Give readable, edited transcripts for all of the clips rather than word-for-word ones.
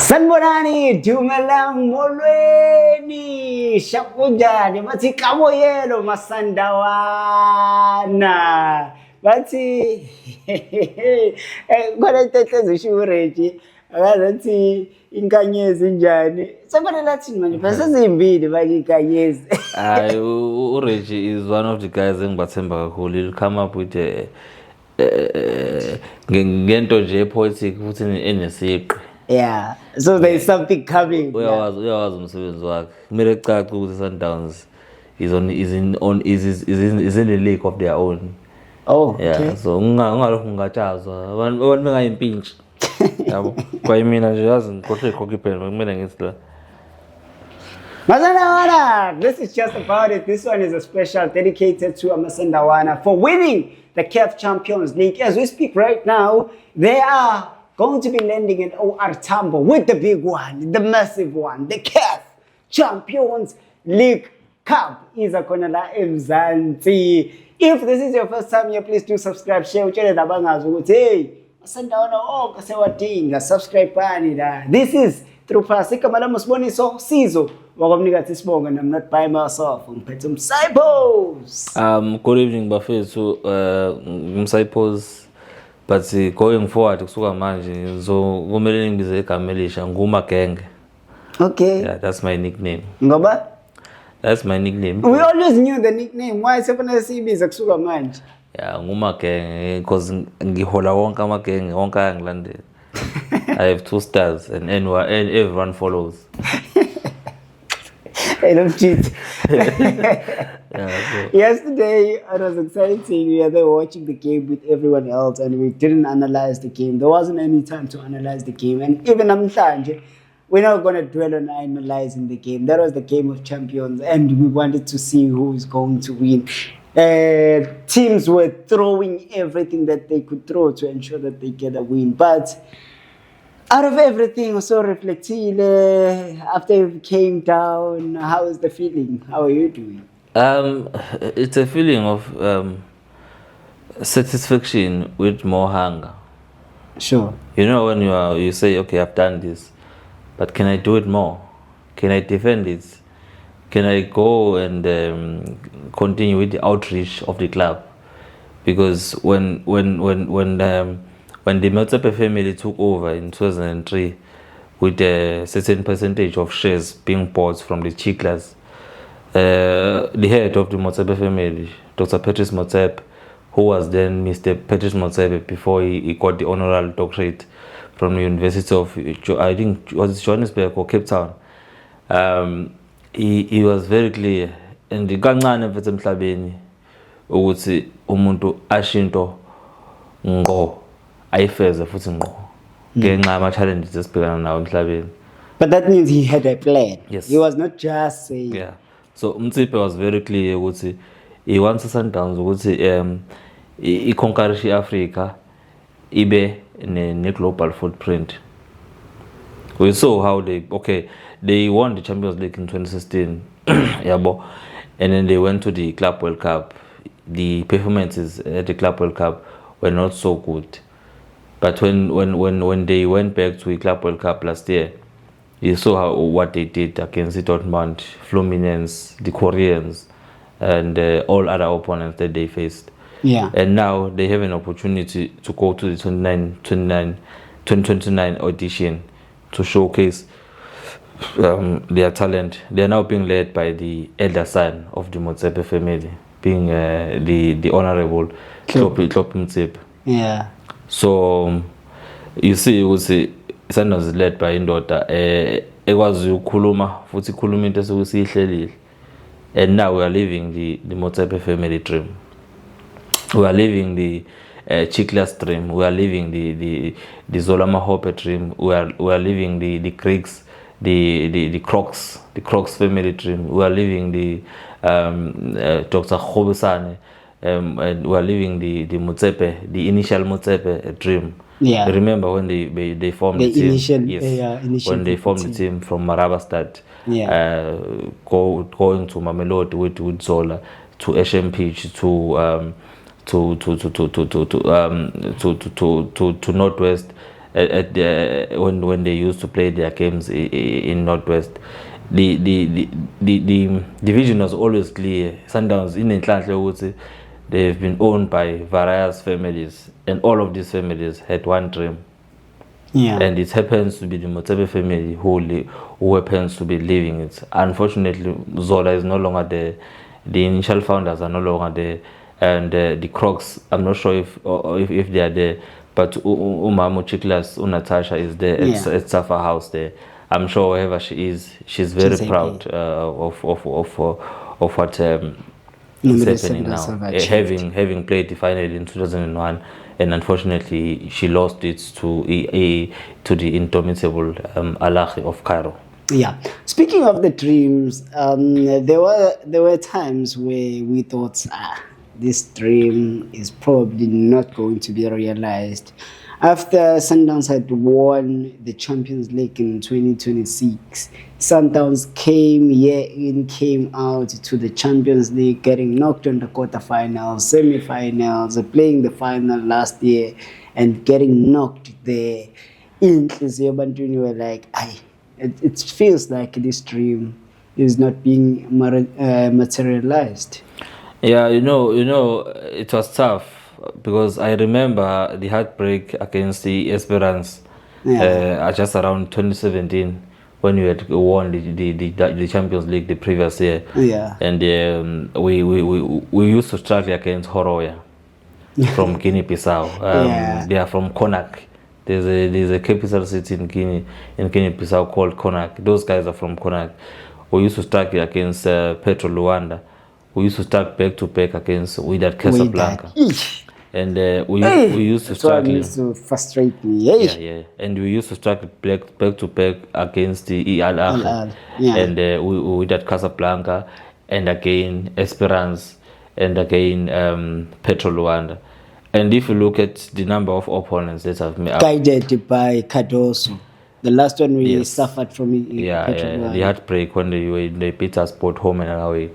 Sanibonani, dumelang molweni, shakunjani, bathi kamoyelo masandawana, bathi khona into ezishureji, akazathi inkanyezi njani. Somebody lathini manje, phela sezimbili manje inkanyezi. Hayi, uReggie is one of the guys engibathemba kakhulu. He'll come up with ngento nje poetic futhi enesiqi. Yeah, so there is something coming. Uyawazi umsebenzi wakhe. Kumele cace ukuthi Sundowns is in a league of their own. Oh, okay. Yeah, so ungalokhu ngatshazwa. Abantu bengayimpintshi. Yabo. Kwa mina nje yazi ngikhohle goalkeeper kumele ngithi la. Masandawana, this is just about it. This one is a special dedicated to Masandawana for winning the CAF Champions League. As we speak right now, they are going to be landing in OR Tambo with the big one, the massive one, the CAF Champions League Cup. Iza khona la eMzansi. If this is your first time here, please do subscribe, share, utshele nabangazi ukuthi hey, Masandawana onke sewadinga, subscribe bani la. This is through igama lami Siboniso Sizo wakwamnikazi Sibonga, and I'm not by myself. Ngiphethe umsayipos. Good evening bafethu, umsayipos. But going forward kusuka manje so kumele ngibize igama elisha nguMagenge. Okay. Yeah, that's my nickname. Ngoba? That's my nickname. We always knew the nickname. Why sefanele sibiza kusuka manje? Yeah, nguMagenge because ngihola wonke amagenge wonke ayangilandela. I have 2 stars and everyone follows. I don't cheat. Yeah, Yesterday, it was exciting. We were there watching the game with everyone else, and we didn't analyze the game. There wasn't any time to analyze the game. And even Namhlanje, we're not going to dwell on analyzing the game. That was the game of champions, and we wanted to see who is going to win. Teams were throwing everything that they could throw to ensure that they get a win. But out of everything, so reflectile, after you came down, how is the feeling? How are you doing? It's a feeling of satisfaction with more hunger. Sure. You know when you say, okay, I've done this, but can I do it more? Can I defend it? Can I go and continue with the outreach of the club? Because when the Motsepe family took over in 2003 with a certain percentage of shares being bought from the Chiclas, the head of the Motsepe family, Dr. Patrice Motsepe, who was then Mr. Patrice Motsepe before he got the honorary doctorate from the University of, I think, was it Johannesburg or Cape Town. He was very clear, and the kancane mfethu emhlabeni ukuthi umuntu ashinto ngqo ayifeze futhi ngqo ngenxa ama challenges esibhekana nawo emhlabeni. But that means he had a plan. Yes. He was not just saying. Yeah. So Mtsipe was very clear ukuthi he wants Sundowns ukuthi iconquer Africa ibe ne global footprint. We saw how they won the Champions League in 2016, yabo, and then they went to the Club World Cup. The performances at the Club World Cup were not so good, but when they went back to the Club World Cup last year, you saw what they did against Dortmund, Fluminense, the Koreans, and all other opponents that they faced. Yeah. And now they have an opportunity to go to the 2029 audition to showcase their talent. They are now being led by the elder son of the Motsepe family, being the honorable Tlhophi Motsepe. Yeah. So you see, Sundowns is led by indoda ekwazi ukukhuluma futhi ikhuluma into esikusihlelile. And now we are living the Motsepe family dream. We are living the Chiclas dream. We are living the Zola Mahope dream. We are living the Greeks, the Crocs family dream. We are living the Dr. Khobesane, and we are living the Motsepe, the initial Motsepe dream. Yeah. Remember when they formed the team? Initial when they formed the team from Marabastad, going to Mamelodi with Zola, to HMP, to Northwest, when they used to play their games in Northwest. The division was always clear. Sundowns in Inhlanhla ukuthi they've been owned by various families, and all of these families had one dream. Yeah. And it happens to be the Motsepe family who happens to be living it. Unfortunately, Zola is no longer there. The initial founders are no longer there, and the Crocs, I'm not sure if they are there, but Umamu Chiklas, Natasha is there at Safa House there. I'm sure wherever she is, she's very proud of what is happening now. Having played the final in 2001, and unfortunately she lost it to the indomitable Al-Ahly of Cairo. Yeah. Speaking of the dreams, there were times where we thought, this dream is probably not going to be realized. After Sundowns had won the Champions League in 2026, Sundowns came year in, came out to the Champions League, getting knocked on the quarterfinals, semi-finals, playing the final last year, and getting knocked there. In Bantuni were like, it feels like this dream is not being materialized. Yeah, you know, it was tough. Because I remember the heartbreak against the Esperance just around 2017 when we had won the Champions League the previous year. Yeah. And we used to struggle against Horoya from Guinea-Bissau. They are from Conakry. There's a capital city in Guinea-Bissau called Conakry. Those guys are from Conakry. We used to struggle against Petro Luanda. We used to start back to back against Wydad Casablanca. And we used to struggle. Used to frustrate me. Yeah. And we used to struggle back to back against the Al-Ahly. And we did Casablanca, and again Esperance, and again Petro Luanda. And if you look at the number of opponents that have made, guided by Cardoso, the last one we suffered from. The heartbreak when they beat us both home and away.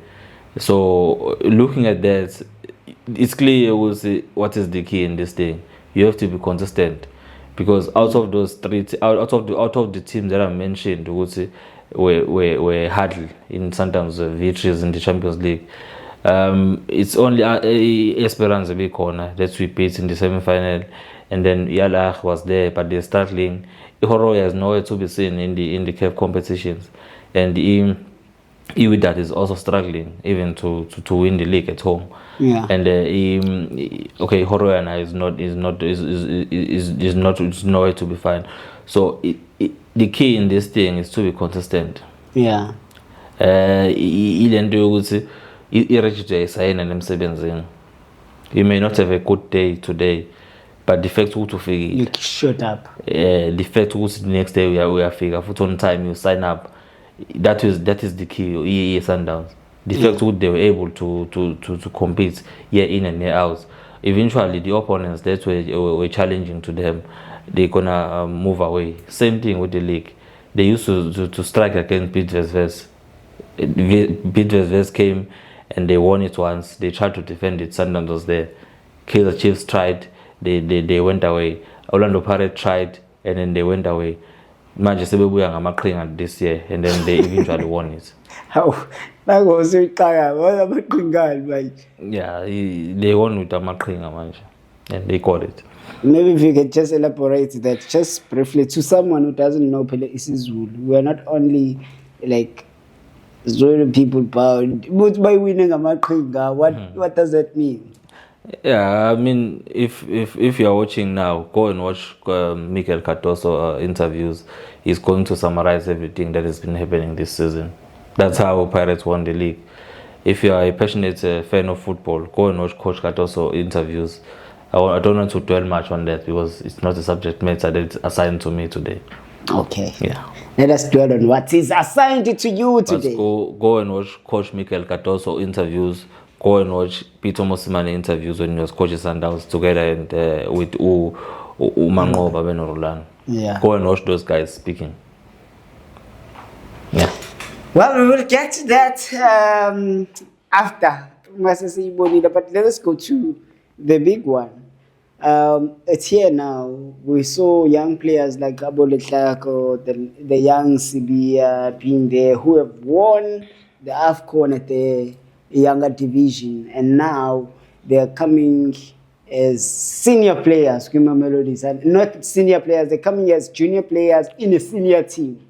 So looking at that, it's clear what is the key in this thing. You have to be consistent, because out of those three, out of the teams that I mentioned, were hardly in sometimes victories in the Champions League. It's only Esperance a big corner that we beat in the semi-final, and then Al-Ahly was there, but they're struggling. Horoya is nowhere to be seen in the CAF competitions, and Wydad is also struggling even to win the league at home. Yeah. And Horoya is nowhere to be found. So the key in this thing is to be consistent. Yeah. You may not have a good day today, but the fact you shut up. The fact the next day we are figure on time you sign up. That is the key. Sundowns. The fact that they were able to compete year in and year out. Eventually, the opponents that were challenging to them, they're gonna move away. Same thing with the league. They used to strike against Bidvest. Bidvest came and they won it once. They tried to defend it. Sundowns was there. Kaizer Chiefs tried. They went away. Orlando Pirates tried and then they went away. Manchester United this year, and then they eventually won it. How that was it? Yeah, they won with Amakringa, and they called it. Maybe if you could just elaborate that just briefly to someone who doesn't know Pele isiZulu. We're not only like Zulu people bound, but by winning Amakringa, what does that mean? Yeah, I mean, if you are watching now, go and watch Mikel Cardoso interviews. He's going to summarize everything that has been happening this season. That's how Pirates won the league. If you are a passionate fan of football, go and watch Coach Cardoso interviews. I don't want to dwell much on that because it's not a subject matter that's assigned to me today. Okay. Yeah. Let us dwell on what is assigned to you today. Go and watch Coach Mikel Cardoso interviews. Go and watch Peter Mosimane interviews when he was coaching Sundowns together and with Umangoba Benorulano. Yeah. Go and watch those guys speaking. Yeah. Well, we will get to that after. But let us go to the big one. it's here now. We saw young players like Abo Letlako, the young Sibia being there, who have won the AFCON at the younger division, and now they are coming as senior players, Melodies, and not senior players, they're coming as junior players in a senior team,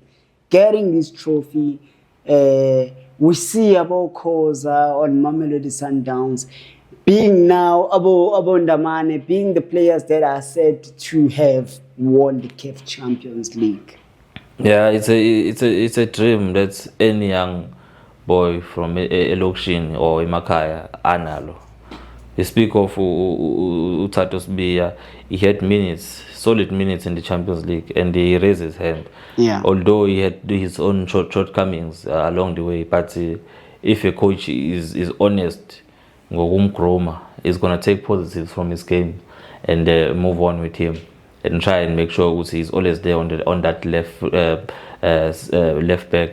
getting this trophy. We see Abo Koza on Mamelodi Sundowns being now Abo Ndamane, being the players that are said to have won the CAF Champions League. Yeah, it's a dream that any young boy from Elokshin or Imakaya analo. You speak of Utato Sibia, he had minutes, solid minutes in the Champions League, and he raised his hand. Yeah. Although he had his own shortcomings along the way, but if a coach is honest, is going to take positives from his game and move on with him and try and make sure he's always there on that left back.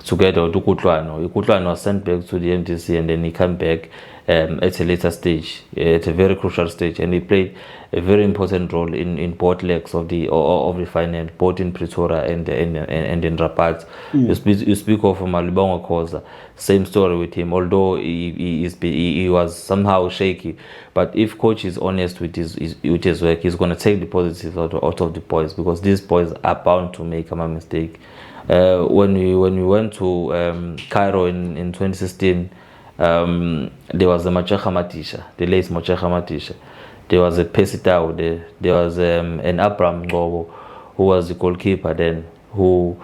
Together with Kutlwano. Kutlwano was sent back to the MTC and then he came back at a later stage, at a very crucial stage, and he played a very important role in both legs of the final, both in Pretoria and in Rabat. You speak of Malibonga Koza, same story with him. Although he was somehow shaky, but if coach is honest with his work, he's going to take the positives out of the boys, because these boys are bound to make a mistake. When we went to Cairo in 2016, there was a Machacha Matisha, the late Machacha Matisha. There was a Pesitao there. There was an Abraham Ngobo, who was the goalkeeper then, who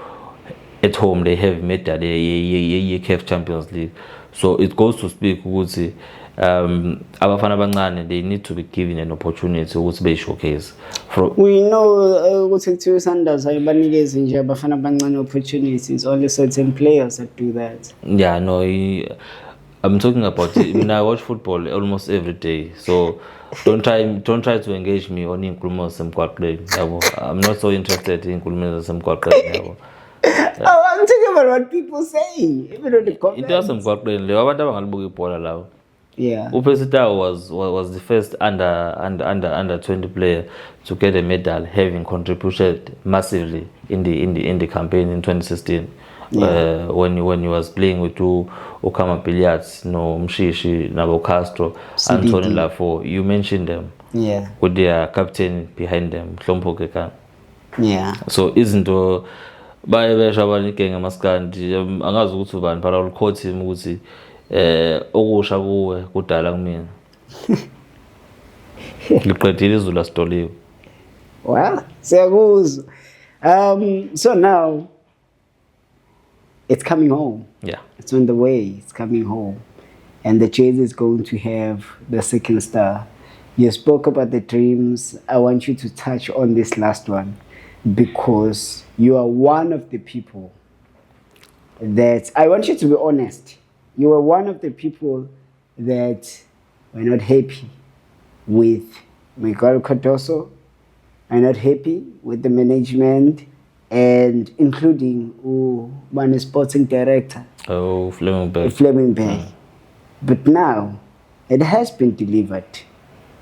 at home they have met the CAF Champions League. So it goes to speak ukuthi abafana abancane, they need to be given an opportunity ukuthi be showcase. We know ukuthi kuthiwa Sundowns ayibanikezi nje abafana abancane opportunities, only certain players that do that. Yeah, no, I'm talking about it. I mean, I watch football almost every day, so don't try to engage me on inkulumo zasemgwaqeni. I'm not so interested in inkulumo zasemgwaqeni. Oh, I'm talking about what people say, even on the comments. Into yasemgwaqeni leyo abantu abangalibuka ibhola lawo. Yeah. Upesitao was the first under 20 player to get a medal, having contributed massively in the campaign in 2016. Yeah. When he was playing with Okama Billiards, no Mshishi, Nabo Castro, Anthony Lafo, you mentioned them. Yeah. With their captain behind them, Hlompo Kekan. Yeah. So isn't bayebesha abanike ngamaskandi angazi ukuthi ubani para ulicoach him ukuthi okusha kuwe kudala kumina. Liqedile izulu asitoliwe. Well, siyakuzwa. So now it's coming home. Yeah. It's on the way. It's coming home. And the Jersey is going to have the second star. You spoke about the dreams. I want you to touch on this last one, because you are one of the people that, I want you to be honest. You are one of the people that were not happy with Miguel Cardoso, are not happy with the management, and including one sporting director. Oh, Fleming Bay. But now it has been delivered.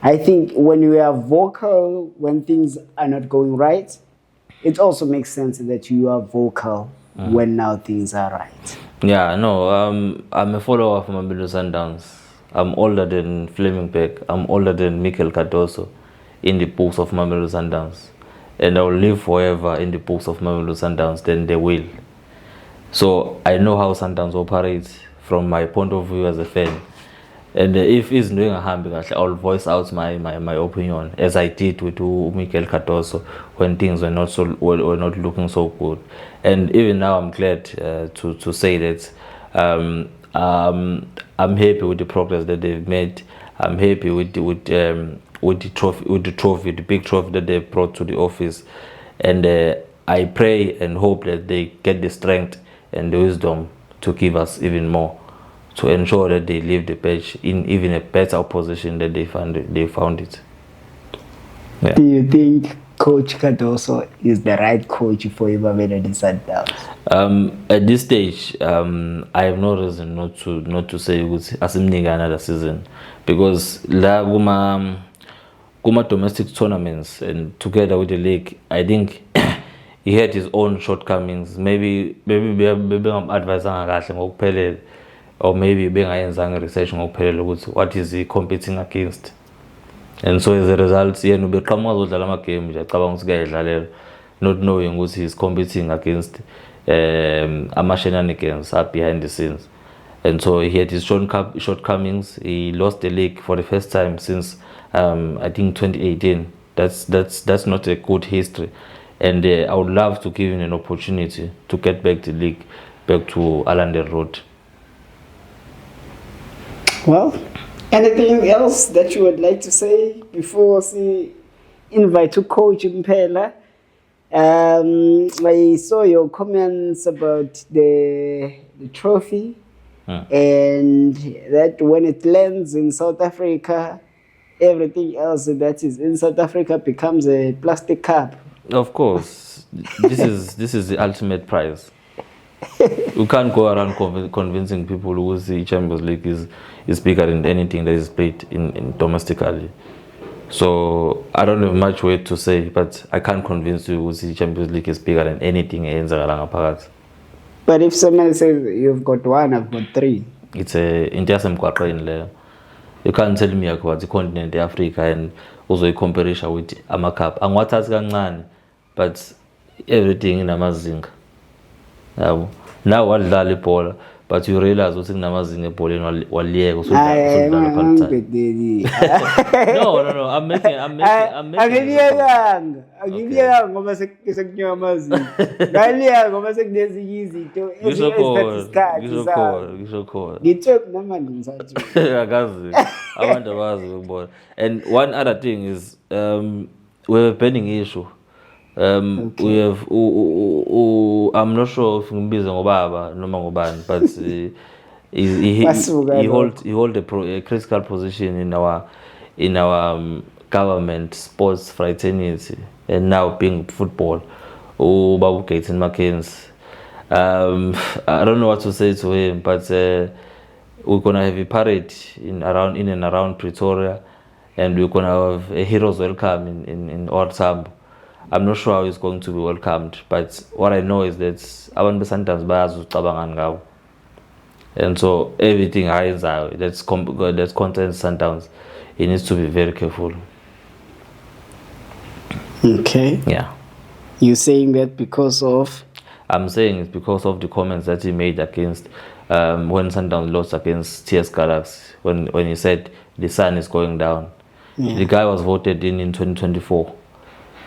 I think when you are vocal when things are not going right, it also makes sense that you are vocal when now things are right. Yeah, no, I'm a follower of Mamelodi Sundowns. I'm older than Fleming Beck. I'm older than Mikel Cardoso in the books of Mamelodi Sundowns. And I will live forever in the books of Mamelodi Sundowns, then they will. So I know how Sundowns operates from my point of view as a fan. And if he's doing a hamburger, I'll voice out my opinion, as I did with Mikel Cardoso when things were not looking so good. And even now, I'm glad to say that I'm happy with the progress that they've made. I'm happy with the trophy, the big trophy that they brought to the office. And I pray and hope that they get the strength and the wisdom to give us even more, to ensure that they leave the pitch in even a better position that they found it. Yeah. Do you think Coach Cardoso is the right coach for Mamelodi Sundowns? At this stage, I have no reason not to say asimnika another season, because la kuma kuma domestic tournaments and together with the league, I think he had his own shortcomings. Maybe bengamadvisanga kahle ngokuphelele, or maybe bengayenzanga research ngokuphelele ukuthi what is he competing against. And so as a result, yena ubeqhamuka uzodlala ama-game nje acabanga ukuthi kuyayidlalela, not knowing ukuthi he's competing against ama-shenanigans are behind the scenes. And so he had his shortcomings. He lost the league for the first time since I think 2018. That's not a good history. And I would love to give him an opportunity to get back the league, back to Allende Road. Well, anything else that you would like to say before we invite to Coach Mpela? I saw your comments about the trophy, and that when it lands in South Africa, everything else that is in South Africa becomes a plastic cup. Of course, this is the ultimate prize. You can't go around convincing people who the Champions League is bigger than anything that is played in domestically. So I don't have much way to say, but I can't convince you the Champions League is bigger than anything in Zagalangapagat. But if someone says you've got one, I've got three. It's a interesting question. You can't tell me about the continent of Africa and also a comparison with Amakap. And what has gone, but everything in Amazinga. Now what Lalipola, but you realize what's in Amazinga Polin or Liego. No. I'm making And one other thing is we have a pending issue. Okay. We have I'm not sure if Mbiza ngobaba noma ngobani, but he hold a critical position in our government sports fraternity, and now being football. Babu Gaten Mackenzie. I don't know what to say to him, but we're gonna have a parade in and around Pretoria, and we're gonna have a heroes welcome in Old Tambo. I'm not sure how he's going to be welcomed, but what I know is that abantu Sundowns bayazucabanga ngawo, and so everything that's contains Sundowns, he needs to be very careful. Okay. Yeah. You saying that because of? I'm saying it's because of the comments that he made against when Sundowns lost against TS Galaxy, when he said the sun is going down. Yeah. The guy was voted in 2024.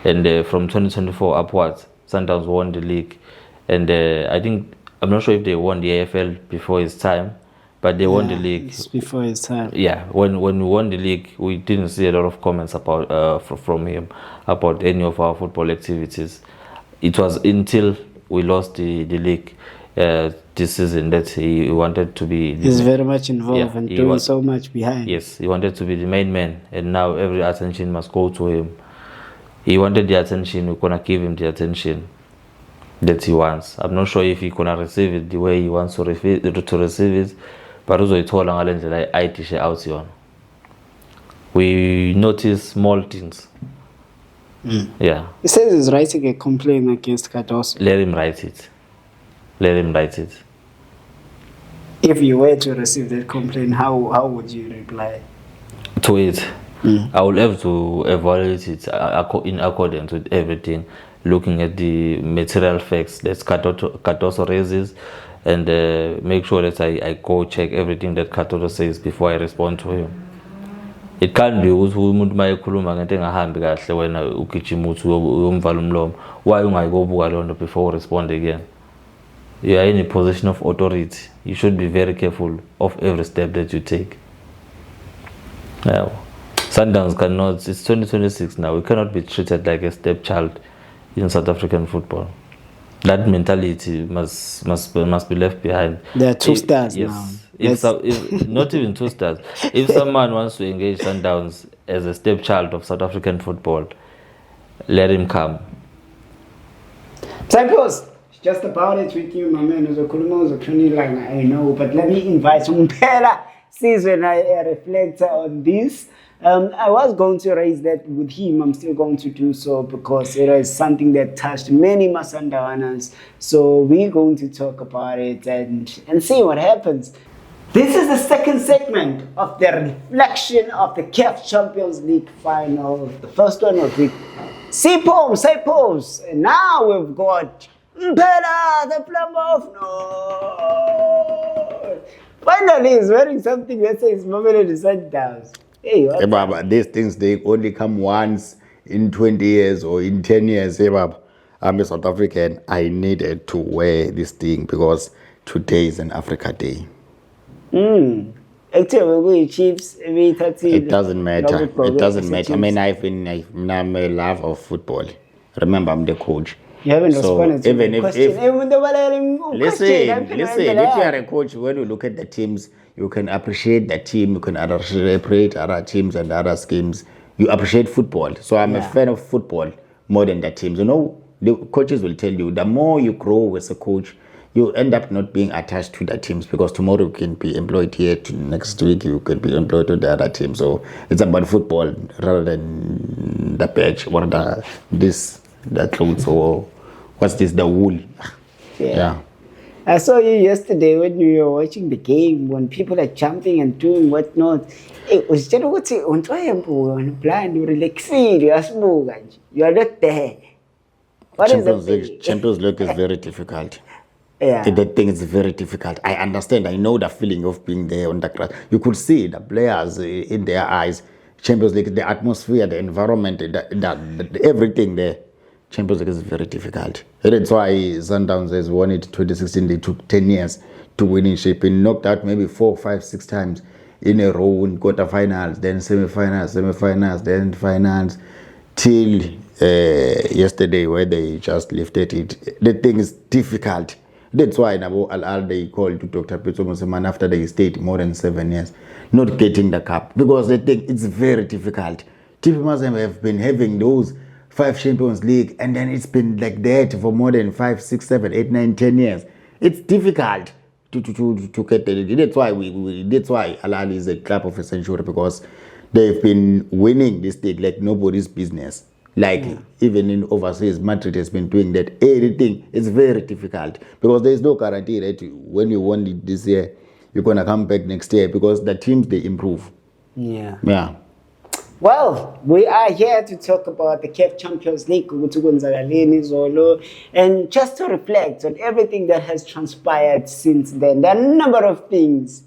And from 2024 upwards, Sundowns won the league. And I'm not sure if they won the AFL before his time, but they won the league. It's before his time. Yeah, when we won the league, we didn't see a lot of comments about from him about any of our football activities. It was until we lost the league this season that he wanted to be... He's very much involved and doing so much behind. Yes, he wanted to be the main man, and now every attention must go to him. He wanted the attention, we're gonna give him the attention that he wants. I'm not sure if he's gonna receive it the way he wants to receive it, but also it's all out here. We notice small things. Yeah. He says he's writing a complaint against Cardoso. Let him write it. If you were to receive that complaint, how would you reply to it? I will have to evaluate it in accordance with everything, looking at the material facts that Cardoso raises, and make sure that I go check everything that Cardoso says before I respond to him. It can't be ukuthi umuntu mayekhuluma ngento engahambi kahle wena ugijima uthi uyomvala umlomo. Why ungayibuka lonto before you respond again? You are in a position of authority. You should be very careful of every step that you take. Yeah. Sundowns cannot, it's 2026 now, we cannot be treated like a stepchild in South African football. That mentality must be left behind. There are two stars now. If not even 2 stars. If someone wants to engage Sundowns as a stepchild of South African football, let him come. Cyprus, it's just about it with you, my man. I know, but let me invite Mpela sees when I reflect on this. I was going to raise that with him. I'm still going to do so because it is something that touched many Masandawanas. So we're going to talk about it and see what happens. This is the second segment of the reflection of the CAF Champions League final. The first one was with Sipho, and now we've got Mpela, the plumber of North. Finally, he's wearing something that says Mamelodi Sundowns. Hey, Hey, Baba, these things, they only come once in 20 years or in 10 years. Hey, Baba, I'm a South African. I needed to wear this thing because today is an Africa Day. Actually, Chiefs, It doesn't matter. It doesn't matter. I mean, I'm a lover of football. Remember, I'm the coach. You haven't So responded to even the if- question. Listen, if you are a coach, when you look at the teams, you can appreciate the team, you can appreciate other teams and other schemes. You appreciate football. So I'm a fan of football more than the teams. You know, the coaches will tell you, the more you grow as a coach, you end up not being attached to the teams because tomorrow you can be employed here, next week you can be employed to the other team. So it's about football rather than the patch or the clothes or what's this, the wool. Yeah. I saw you yesterday when you were watching the game, when people are jumping and doing whatnot. It was just what you blind, you relaxing, you are not there. What is the Champions League is very difficult. Yeah. That thing is very difficult. I understand. I know the feeling of being there on the grass. You could see the players in their eyes. Champions League, the atmosphere, the environment, everything there. Champions League is very difficult. That's why Sundowns has won it 2016. They took 10 years to win in shape. Been knocked out maybe 4, 5, 6 times in a row in quarterfinals, then semifinals, then finals, till yesterday where they just lifted it. The thing is difficult. That's why Nabo Al they called to Dr. Pitso Museman after they stayed more than 7 years, not getting the cup because they think it's very difficult. TP Mazembe have been having those 5 Champions League and then it's been like that for more than 5, 6, 7, 8, 9, 10 years. It's difficult to get the. That's why that's why Al Ahly is a club of a century because they've been winning this league like nobody's business. Like even in overseas, Madrid has been doing that. Everything is very difficult because there is no guarantee that when you won it this year, you're gonna come back next year because the teams they improve. Yeah. Yeah. Well, we are here to talk about the CAF Champions League and just to reflect on everything that has transpired since then. There are a number of things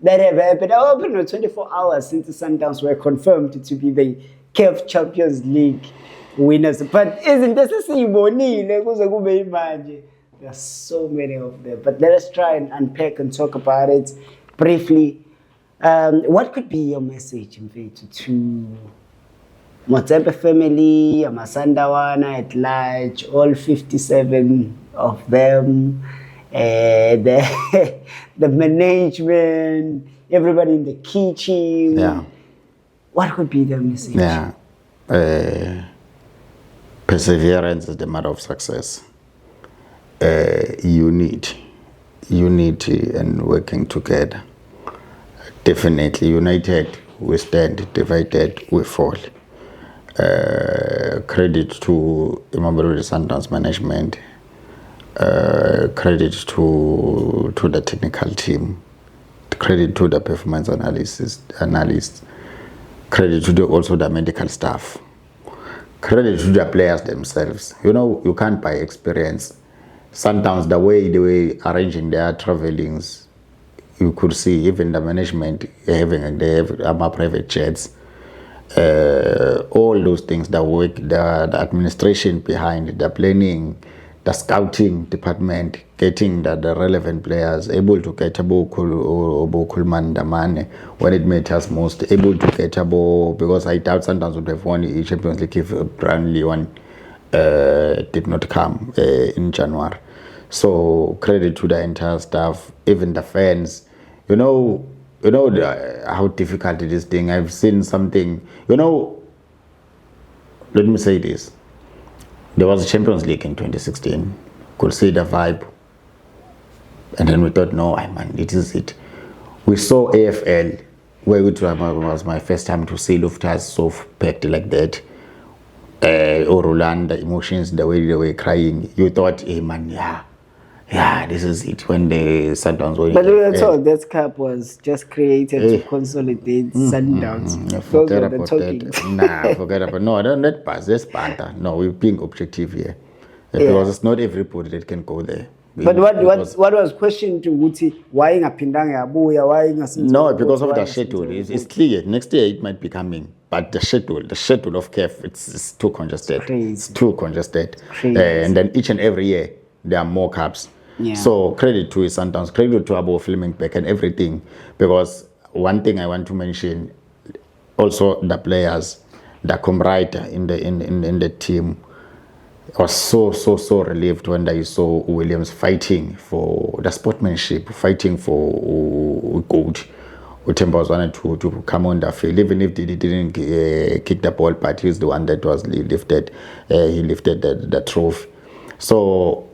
that have happened. I opened 24 hours since the Sundowns were confirmed to be the CAF Champions League winners. But isn't this a ceremony? There are so many of them. But let us try and unpack and talk about it briefly. What could be your message, Mfethu, to Motsepe family, Masandawana at large, all 57 of them, the management, everybody in the kitchen? Yeah. What could be the message? Yeah. Perseverance is the mother of success. Unity and working together. Definitely united we stand, divided we fall. Credit to Mamelodi Sundowns management. Credit to the technical team. Credit to the performance analysts. Credit to also the medical staff. Credit to the players themselves. You know, you can't buy experience. Sometimes the way they were arranging their travelings, you could see even the management they have private jets. All those things, the work, the administration behind, the planning, the scouting department, getting the relevant players, able to get Kulman Damane when it matters most, able to get because I doubt sometimes would have won the Champions League if Burnley one did not come in January. So credit to the entire staff, even the fans. You know how difficult it is thing. I've seen something, let me say this. There was a Champions League in 2016. Could see the vibe. And then we thought, no, man, it is it. We saw AFL, where it was my first time to see Luftas so packed like that. Or Roland, the emotions, the way they were crying. You thought, hey man, yeah, this is it. When the Sundowns were. But we were told that cup was just created to consolidate Sundowns. Those Forget were the about talking. that. Nah, forget about. No, don't let pass. That's banter. No, we're being objective here. Because it's not everybody that can go there. But what was questioned to Wuti? Why ngapindanga yabuya? Why ngasenzo? No, because of the schedule. It's clear. Next year it might be coming. But the schedule of CAF, it's too congested. It's too congested. And then each and every year, there are more cups. Yeah. So credit to Sundowns, credit to Abo filming back and everything. Because one thing I want to mention, also the players, the camaraderie in the team, was so relieved when I saw Williams fighting for the sportsmanship, fighting for gold. Utemba was wanted to come on the field, even if he didn't kick the ball, but he's the one that was lifted. He lifted the trophy. So,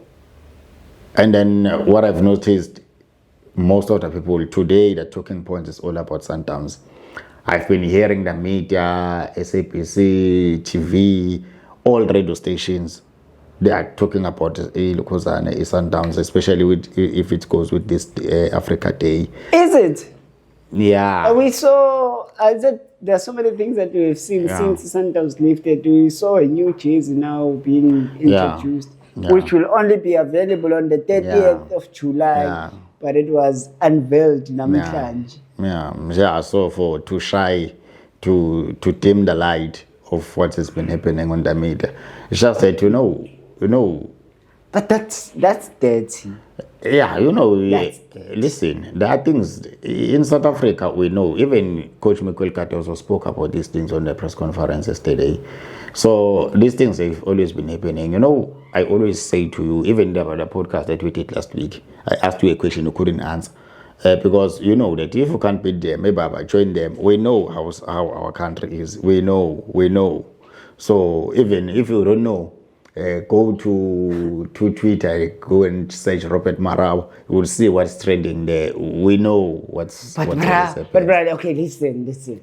and then what I've noticed, most of the people today, the talking point is all about Sundowns. I've been hearing the media, SABC, TV, all radio stations. They are talking about Lukozane, Sundowns, especially if it goes with this Africa Day. Is it? Yeah. We saw, there are so many things that we've seen since Sundowns lifted. We saw a new jersey now being introduced, which will only be available on the 30th of July, but it was unveiled namhlanje. Yeah, so to dim the light of what has been happening on the media. It's just that, you know. But that's dirty. Yeah, listen, there are things in South Africa we know. Even Coach Michael Kate also spoke about these things on the press conference yesterday. So these things have always been happening. I always say to you, even the podcast that we did last week, I asked you a question you couldn't answer. Because you know that if you can't beat them, maybe I join them. We know how our country is. We know. So even if you don't know, go to Twitter, go and search Robert Marau. You will see what's trending there. We know what's happening. But okay, listen.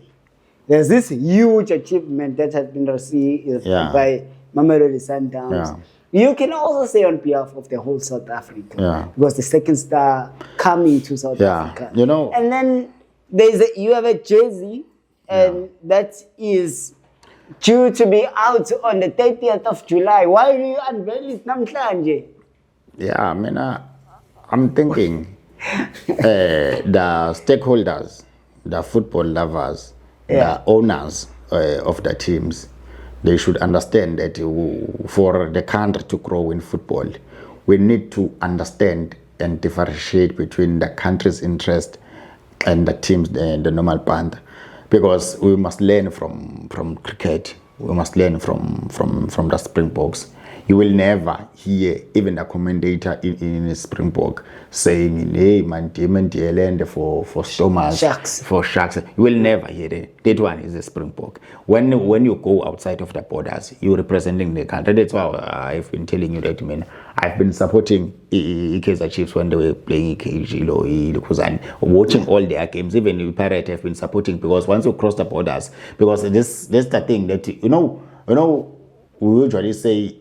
There's this huge achievement that has been received by Mamelodi Sundowns. You can also say on behalf of the whole South Africa, because the second star coming to South Africa. And then you have a jersey, and that is due to be out on the 30th of July. Why do you unveil it namhlanje? Yeah, I'm thinking the stakeholders, the football lovers, the owners of the teams, they should understand that for the country to grow in football, we need to understand and differentiate between the country's interest and the teams, the normal band. Because we must learn from cricket. We must learn from the Springboks. You will never hear even a commentator in a Springbok saying, "Hey, man, for Stormers, for Sharks." You will never hear that. That one is a Springbok. When you go outside of the borders, you're representing the country. That's why I've been telling you that, man. I've been supporting Kaizer Chiefs when they were playing KG, because I'm watching all their games. Even in Pirate, I've been supporting, because once you cross the borders, because that's the thing that we usually say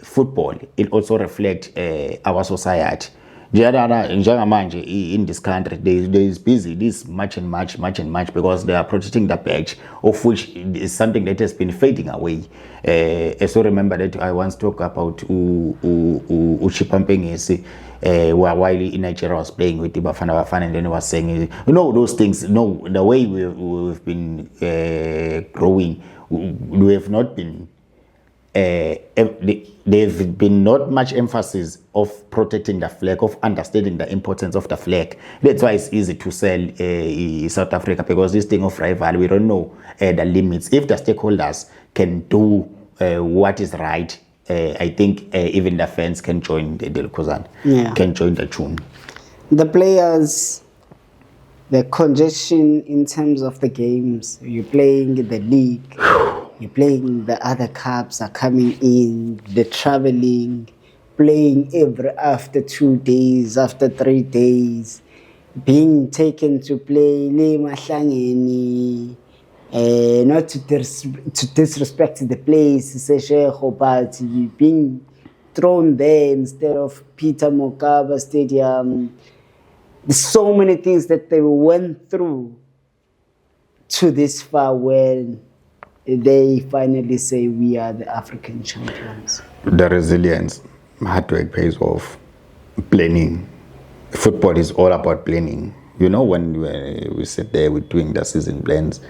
football, it also reflects our society. In this country, there is busy this much and much, because they are protecting the badge, of which is something that has been fading away. So remember that I once talked about Uchipampengesi, while in Nigeria was playing with Bafana Bafana, and then he was saying, those things, the way we've been growing, we have not been. There's been not much emphasis of protecting the flag, of understanding the importance of the flag. That's why it's easy to sell South Africa, because this thing of rival, we don't know the limits. If the stakeholders can do what is right, I think even the fans can join the Lukozane, can join the tune. The players, the congestion in terms of the games, you're playing the league. You're playing the other cups are coming in, the traveling, playing after 2 days, after 3 days. being taken to play le Mahlangeni, not to disrespect the place, Seshego, but being thrown there instead of Peter Mokaba Stadium. There's so many things that they went through to this far when they finally say we are the African champions. The resilience, hard work pays off. Planning. Football is all about planning. You know, when we sit there, we're doing the season plans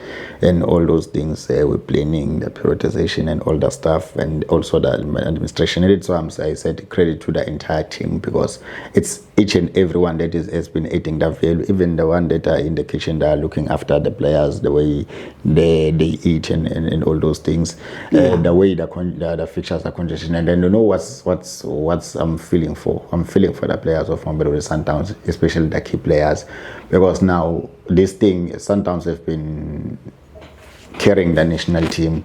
and all those things, we're planning the prioritization and all that stuff, and also the administration. And so I said credit to the entire team, because it's each and everyone that has been eating the value, even the one that are in the kitchen that are looking after the players, the way they eat and all those things, the way the fixtures are congestion. And then you know what's I'm feeling for. I'm feeling for the players of Mamelodi Sundowns, especially the key players. Because now this thing, Sundowns have been carrying the national team,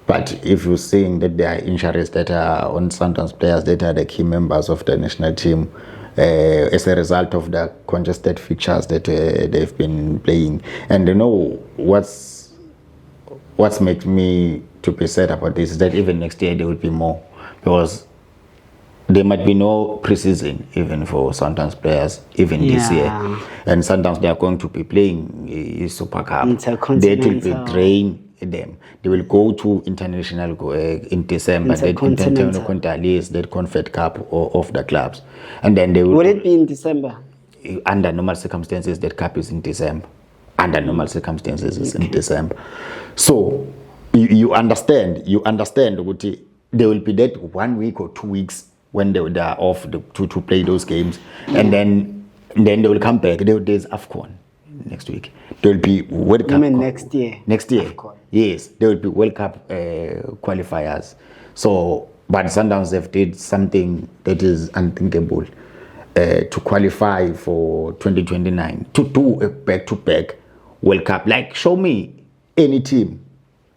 but if you're saying that there are injuries that are on Sundowns players that are the key members of the national team, as a result of the congested fixtures that they've been playing, and you know what's made me to be sad about this is that even next year there will be more, because there might be no preseason even for Sundowns players, even this year. And Sundowns, they are going to be playing Super Cup. That will be drain them. They will go to international in December. That Intercontinental is that Confed Cup of the clubs. And then they will... Would it be in December? Under normal circumstances, that cup is in December. Under normal circumstances, it's in December. So, you understand, there will be that 1 week or 2 weeks when they are off to play those games, and then they will come back. There's AFCON next week. There will be World Cup. Next year? Next year, AFCON. Yes. There will be World Cup qualifiers. So, but Sundowns have did something that is unthinkable, to qualify for 2029, to do a back-to-back World Cup. Like, show me any team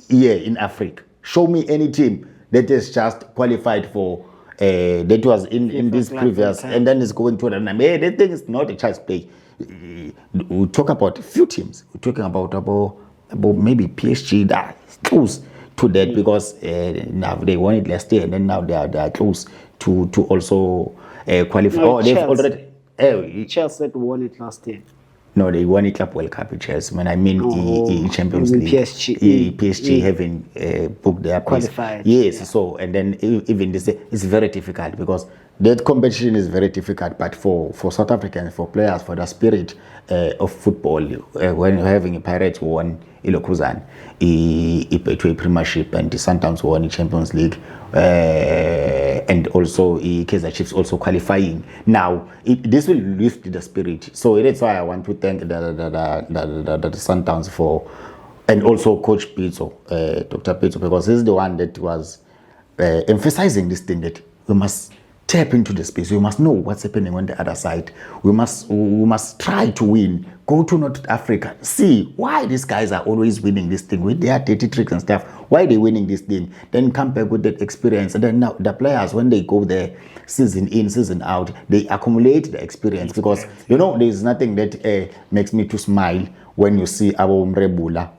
here in Africa. Show me any team that has just qualified for that was in this previous, and then it's going to another. That thing is not a child's play. We talk about a few teams. We're talking about maybe PSG that is close to that, because now they won it last year, and then now they are close to also qualify. No, they've Chelsea. already. Chelsea won it last year. No, they won it Club World Cup with Chelsea. When I mean Champions League, PSG having booked their place. Qualified. Yes, so and then even this, it's very difficult, because that competition is very difficult. But for South Africans, for players, for the spirit of football, when you're having a Pirates won Ilokuzan, a Premiership, and the Sundowns won the Champions League, and also Kaizer Chiefs also qualifying. Now this will lift the spirit. So that's why I want to thank the Sundowns for, and also Coach Pitso, Dr. Pitso, because he's the one that was emphasizing this thing, that we must tap into the space. We must know what's happening on the other side. We must try to win. Go to North Africa. See why these guys are always winning this thing with their dirty tricks and stuff. Why they winning this thing? Then come back with that experience. And then now the players, when they go there, season in, season out, they accumulate the experience. Because you know, there's nothing that makes me to smile when you see Abo Mrebula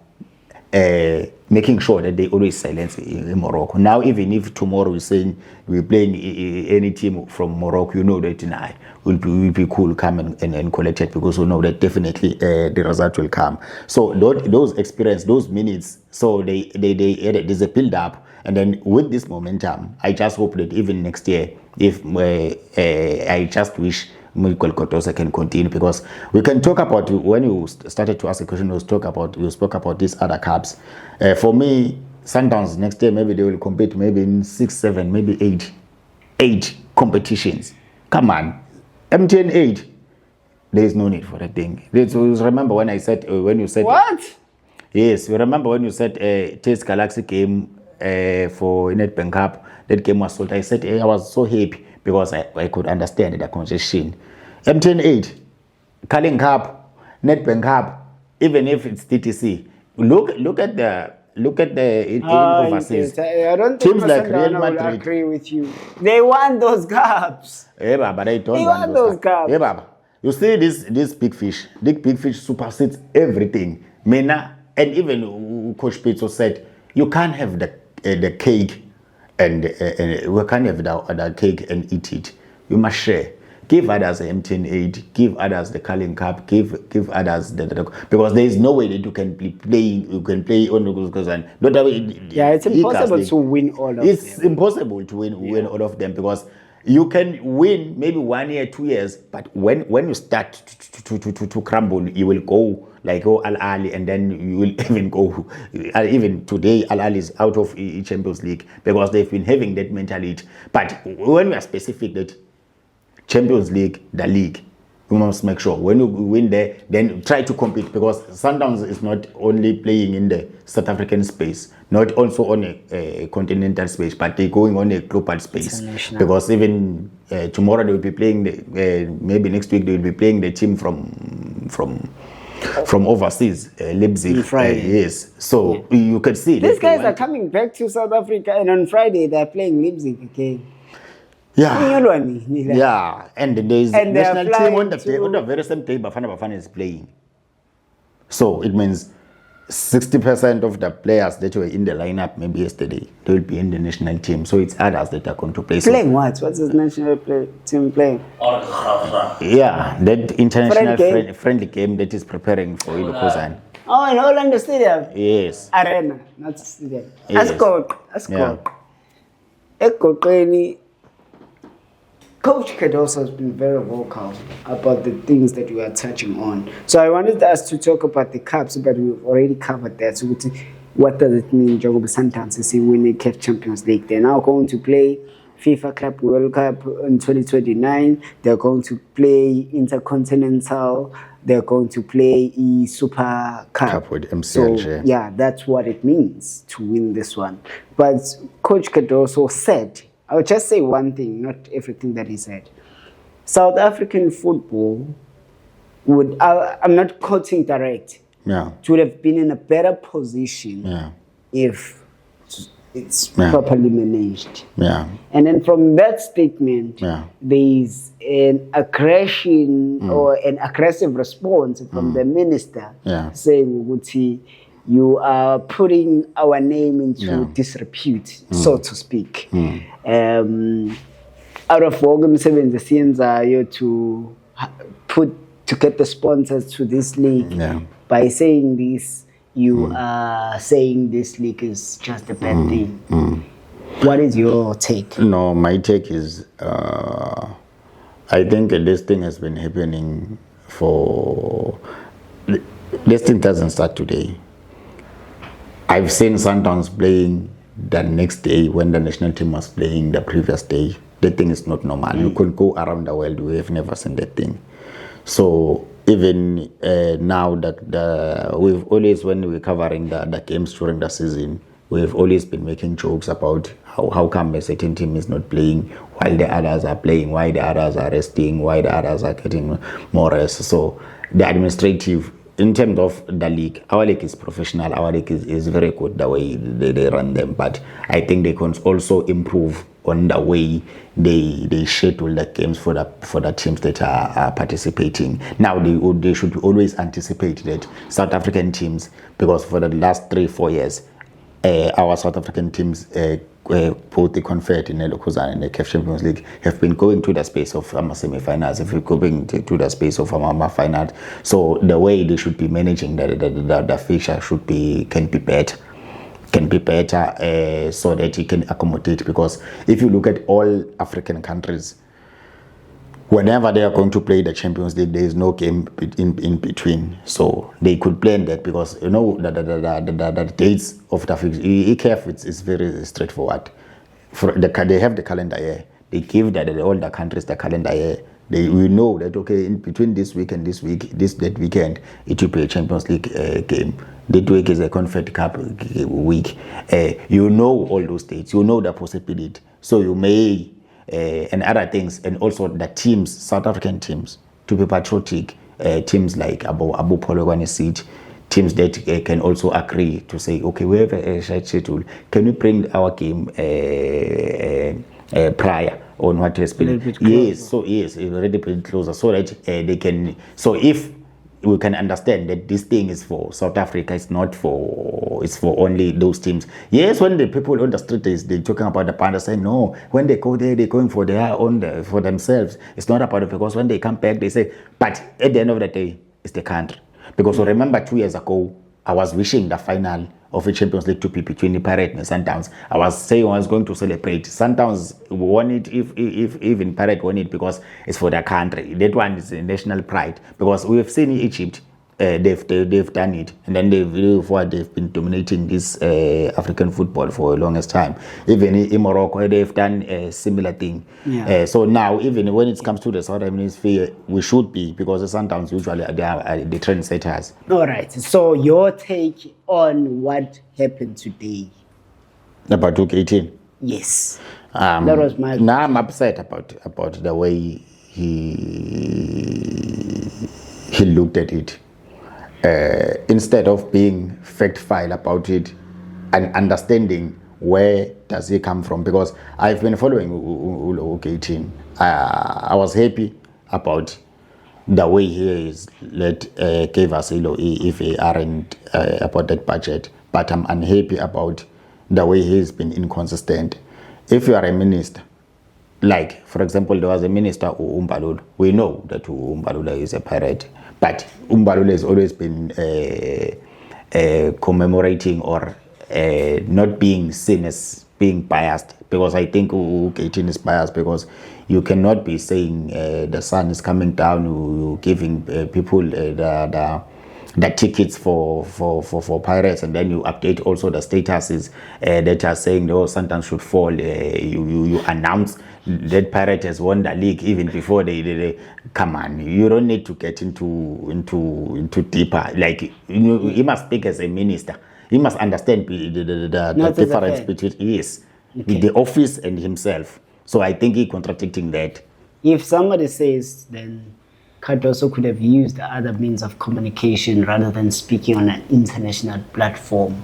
making sure that they always silence in Morocco. Now, even if tomorrow we're saying we're playing any team from Morocco, you know that I will be cool, come and collect it, because we know that definitely the result will come. So those experience, those minutes, so there's a build up, and then with this momentum, I just hope that even next year, if I just wish Michael Kotosa can continue, because we can talk about, when you started to ask a question, we spoke about these other cups. For me, Sundowns next year, maybe they will compete maybe in 6, 7, maybe 8 competitions. Come on, MTN 8. There is no need for that thing. Remember when I said, when you said what? Yes, you remember when you said Taste Galaxy game for Nedbank Cup, that game was sold. I said I was so happy because I could understand the congestion. MTN 8, Carling Cup, Nedbank Cup, even if it's TTC, look at the in overseas. I don't think teams like Real will Madrid agree with you. They want those cups. Yeah, but I don't They want those cups. Yeah, Baba. You see this big fish. Big fish supersedes everything. Mena and even Coach Pitso said you can't have the cake and we can't have the cake and eat it. You must share. Give others the MTN8, give others the Carling Cup, give others the because there is no way that you can play on the yeah, it's impossible to win all of them. It's impossible to win all of them because you can win maybe 1 year, 2 years, but when you start to crumble, you will go like Al Ahly, and then you will even go. Even today, Al Ahly is out of Champions League because they've been having that mentality. But when we are specific that Champions League, the league, you must make sure when you win there, then try to compete because Sundowns is not only playing in the South African space, not also on a continental space, but they're going on a global space. Because even tomorrow they will be playing, maybe next week they will be playing the team from overseas, Leipzig. Yes, so you can see these guys are coming back to South Africa, and on Friday they're playing Leipzig again. Yeah, and there's national team on the very same day Bafana is playing. So it means 60% of the players that were in the lineup maybe yesterday, they will be in the national team. So it's others that are going to play. Playing what? What's his national team playing? Yeah, that international friendly game that is preparing for Ilukozan. Oh, in Orlando Stadium? Yes. Arena, not stadium. Yes. Coach Cardoso has been very vocal about the things that we are touching on. So I wanted us to talk about the cups, but we've already covered that. So what does it mean, Jacob Sundowns, to see winning CAF Champions League? They're now going to play FIFA Club World Cup in 2029. They're going to play Intercontinental. They're going to play Super Cup with MCLG. So, yeah, that's what it means to win this one. But Coach Cardoso said, I would just say one thing, not everything that he said. South African football would, I'm not quoting direct, it would have been in a better position if it's properly managed. And then from that statement, there's an aggression or an aggressive response from the minister saying, Uguti, you are putting our name into disrepute, so to speak. Out of organizations to get the sponsors to this league, by saying this, you are saying this league is just a bad thing. What is your take? No, my take is, I think this thing has been happening this thing doesn't start today. I've seen Sundowns playing the next day when the national team was playing the previous day. That thing is not normal. You could go around the world, we have never seen that thing. So even now that we've always, when we're covering the games during the season, we've always been making jokes about how come a certain team is not playing while the others are playing, why the others are resting, why the others are getting more rest. So the administrative, in terms of the league, our league is professional, our league is very good the way they run them, but I think they can also improve on the way they schedule the games for the teams that are participating. Now they should always anticipate that South African teams, because for the last 3-4 years, our South African teams, both the Confed in Ilukozan and the CAF Champions League, have been going to the space of semi-finals, if we're going to the space of finals. So the way they should be managing the fixture can be better, so that it can accommodate. Because if you look at all African countries, whenever they are going to play the Champions League, there is no game in between. So they could plan that, because you know the dates of the ECAF is very straightforward. They have the calendar year. They give all the countries the calendar year. We know that in between this week and that weekend, it will be a Champions League game. That week is a Confed Cup week. You know all those dates. You know the possibility. So you may. And other things, and also the teams, South African teams, to be patriotic, teams like Abu Polokwane Seed, teams that can also agree to say, okay, we have a schedule, can we bring our game prior on what has been. A little bit closer. Yes, so yes, a little bit closer, so that they can. So if we can understand that this thing is for South Africa, it's not for, it's for only those teams. Yes, when the people on the street they're talking about the Pandas, say no, when they go there, they're going for their own, for themselves. It's not about it, because when they come back, they say, but at the end of the day, it's the country. Because remember 2 years ago, I was wishing the final of the Champions League to be between the Pirates and Sundowns. I was saying I was going to celebrate. Sundowns won it if even Pirates won it, because it's for their country. That one is a national pride, because we have seen Egypt, they've done it, and then they've been dominating this African football for the longest time. Even in Morocco, they've done a similar thing. Yeah. So now, even when it comes to the Southern Hemisphere, we should be, because the Sundowns usually are the trendsetters. All right. So your take on what happened today? About 2K18. Yes. That was my. Now I'm upset about the way he looked at it. Instead of being fact-file about it and understanding where does he come from, because I've been following UK18. I was happy about the way he is gave us if they aren't about that budget, but I'm unhappy about the way he's been inconsistent. If you are a minister, like for example, there was a minister Umbalula. We know that Umbalula is a pirate, but Umbalula has always been commemorating or not being seen as being biased, because I think UK18 is biased, because you cannot be saying the sun is coming down, you giving people the tickets for Pirates, and then you update also the statuses that are saying the Sundowns should fall. You announce that Pirate has won the league even before they come on. You don't need to get into deeper. Like he must speak as a minister. He must understand the difference between the office and himself. So I think he's contradicting that. If somebody says, then Cardoso could have used other means of communication rather than speaking on an international platform,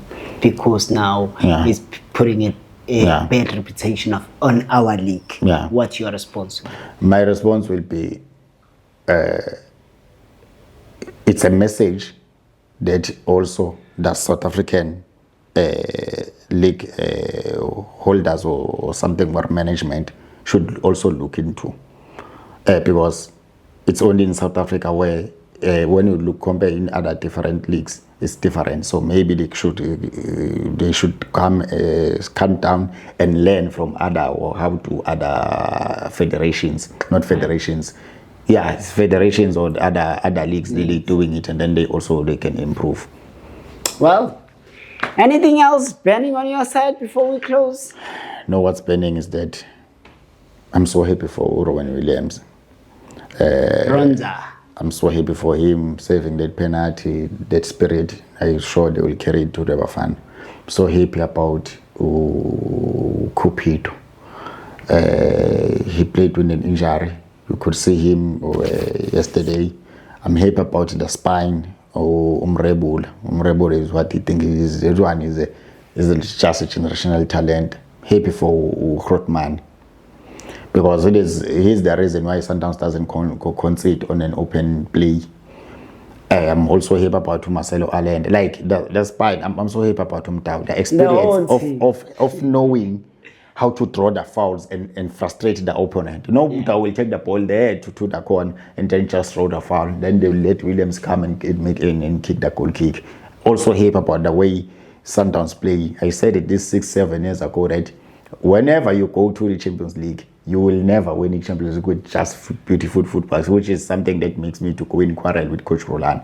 because now he's putting a bad reputation on our league. Yeah. What's your response? My response will be, it's a message that also the South African league holders or something more management should also look into, because it's only in South Africa where when you compare in other different leagues, it's different. So maybe they should come down and learn from other federations, not federations. Yeah, it's federations or other leagues really doing it, and then they can improve. Well, anything else burning on your side before we close? No, what's burning is that I'm so happy for Rowan Williams. Ronza. I'm so happy for him saving that penalty, that spirit. I'm sure they will carry it to the Bafana. I'm so happy about Cupido. He played with an injury. You could see him yesterday. I'm happy about the spine. Umrebula. Umrebula is what he thinks is. Everyone is just a generational talent. Happy for Grootman, because he's the reason why Sundowns doesn't concede on an open play. I'm also happy about Marcelo Allende. Like the spine, I'm so happy about him now. The experience of knowing how to draw the fouls and frustrate the opponent. That will take the ball there to the corner and then just throw the foul. Then they will let Williams come and kick the goal kick. Also happy about the way Sundowns play. I said it this 6-7 years ago that whenever you go to the Champions League, you will never win the Champions League with just beautiful football, which is something that makes me to go in quarrel with Coach Roland.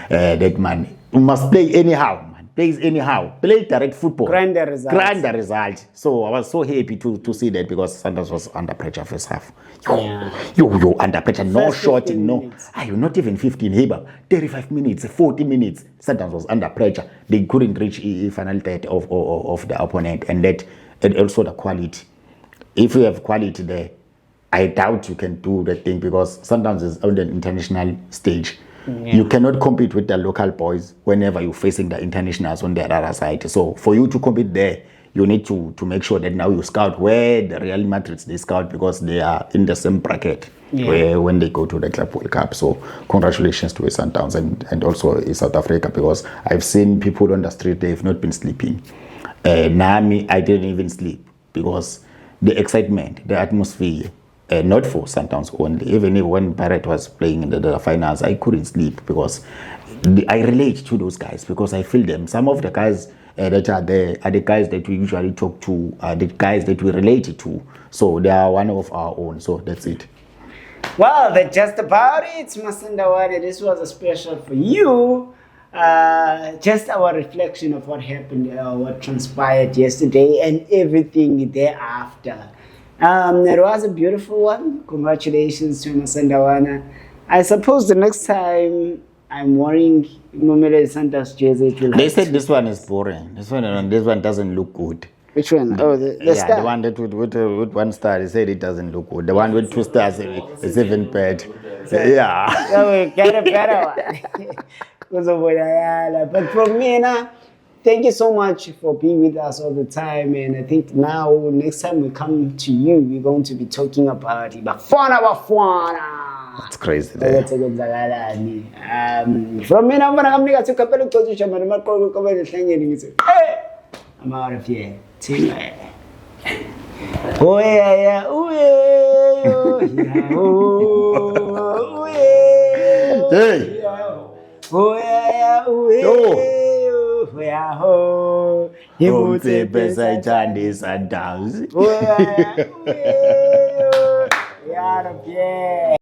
That man, you must play anyhow. Plays anyhow. Play direct football. Grind the result. So I was so happy to see that, because Sundowns was under pressure first half. Yo, under pressure. No shorting, no. You're not even 15. Heba, 35 minutes, 40 minutes. Sundowns was under pressure. They couldn't reach the final third of the opponent, and also the quality. If you have quality there, I doubt you can do that thing, because Sundowns is on the international stage. You cannot compete with the local boys whenever you're facing the internationals on the other side. So for you to compete there, you need to make sure that now you scout where the Real Madrids they scout, because they are in the same bracket where when they go to the Club World Cup. So congratulations to Sundowns and also South Africa, because I've seen people on the street, they've not been sleeping. Nami, I didn't even sleep because the excitement, the atmosphere, not for Sundowns only. Even if when Barrett was playing in the finals, I couldn't sleep because I relate to those guys, because I feel them. Some of the guys that are there are the guys that we usually talk to, are the guys that we relate to. So they are one of our own. So that's it. Well, that's just about it, Masandawana. This was a special for you. Just our reflection of what happened, what transpired yesterday, and everything thereafter. It was a beautiful one. Congratulations to Masandawana. I suppose the next time I'm wearing Momele Santa's jersey, it will They said this one is boring. This one doesn't look good. Which one? Oh, the Yeah, star. the one that with one star, they said it doesn't look good. The one with 2 stars is even bad. Yeah. So we get a better one. But from me, thank you so much for being with us all the time. And I think now, next time we come to you, we're going to be talking about Bafana. It's crazy there. From me, I'm going to come I'm out of here. Oh yeah, yeah, oh yeah, oh yeah, Hey. oh yeah, oh yeah, oh yeah, Don't say beside Chinese and dance. oh yeah, oh yeah, out of here.